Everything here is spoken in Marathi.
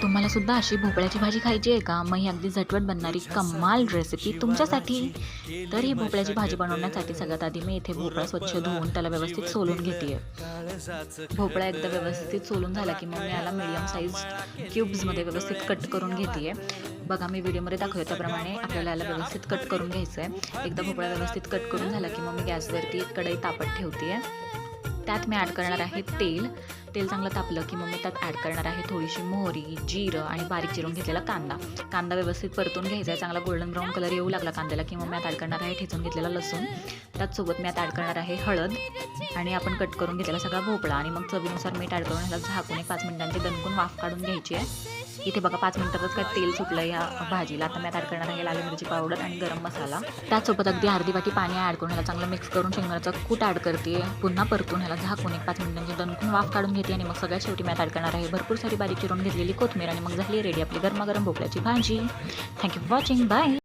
तुम्हाला सुद्धा अशी भोपळ्याची भाजी खायची आहे का? मग ही अगदी झटपट बनणारी कमाल रेसिपी तुमच्यासाठी. तर ही भोपळ्याची भाजी बनवण्यासाठी सगळ्यात आधी मी इथे भोपळा स्वच्छ धुवून त्याला व्यवस्थित सोलून घेते आहे. भोपळा एकदा व्यवस्थित सोलून झाला की मग मी याला मीडियम साईज क्यूब्समध्ये व्यवस्थित कट करून घेते आहे. बघा मी व्हिडिओमध्ये दाखवते त्याप्रमाणे आपल्याला याला व्यवस्थित कट करून घ्यायचं आहे. एकदा भोपळा व्यवस्थित कट करून झाला की मग मी गॅसवरती एक कढई तापत ठेवते आहे. त्यात मी ॲड करणार आहे तेल. तेल चांगलं तापलं की मग मी त्यात ॲड करणार आहे थोडीशी मोहरी, जिरं आणि बारीक चिरून घेतलेला कांदा व्यवस्थित परतून घ्यायचा आहे. चांगला गोल्डन ब्राऊन कलर येऊ लागला कांद्याला की मग मी ॲड करणार आहे ठेचून घेतलेला लसूण. त्याचसोबत मी ॲड करणार आहे हळद आणि आपण कट करून घेतलेला सगळा भोपळा आणि मग चवीनुसार मीठ ॲड करून ह्याला झाकून 5 मिनिटांची दणकून वाफ काढून घ्यायची आहे. इथे बघा 5 मिनिटातच काय तेल सुटलं या भाजीला. आता मी ॲड करणार आहे लाल मिरची पावडर आणि गरम मसाला. त्याचसोबत अगदी अर्धी वाटी पाणी ॲड करून ह्याला चांगलं मिक्स करून शेंगदाण्याचा कूट ॲड करते. पुन्हा परतून ह्याला झाकून 5 मिनिटांची दणकून वाफ काढून घेते आणि मग सगळ्यात शेवटी मी ॲड करणार आहे भरपूर सारी बारीक चिरून घेतलेली कोथिंबीर आणि मग झाली रेडी आपली गरमागरम भोपळ्याची भाजी. Thank you for watching. बाय.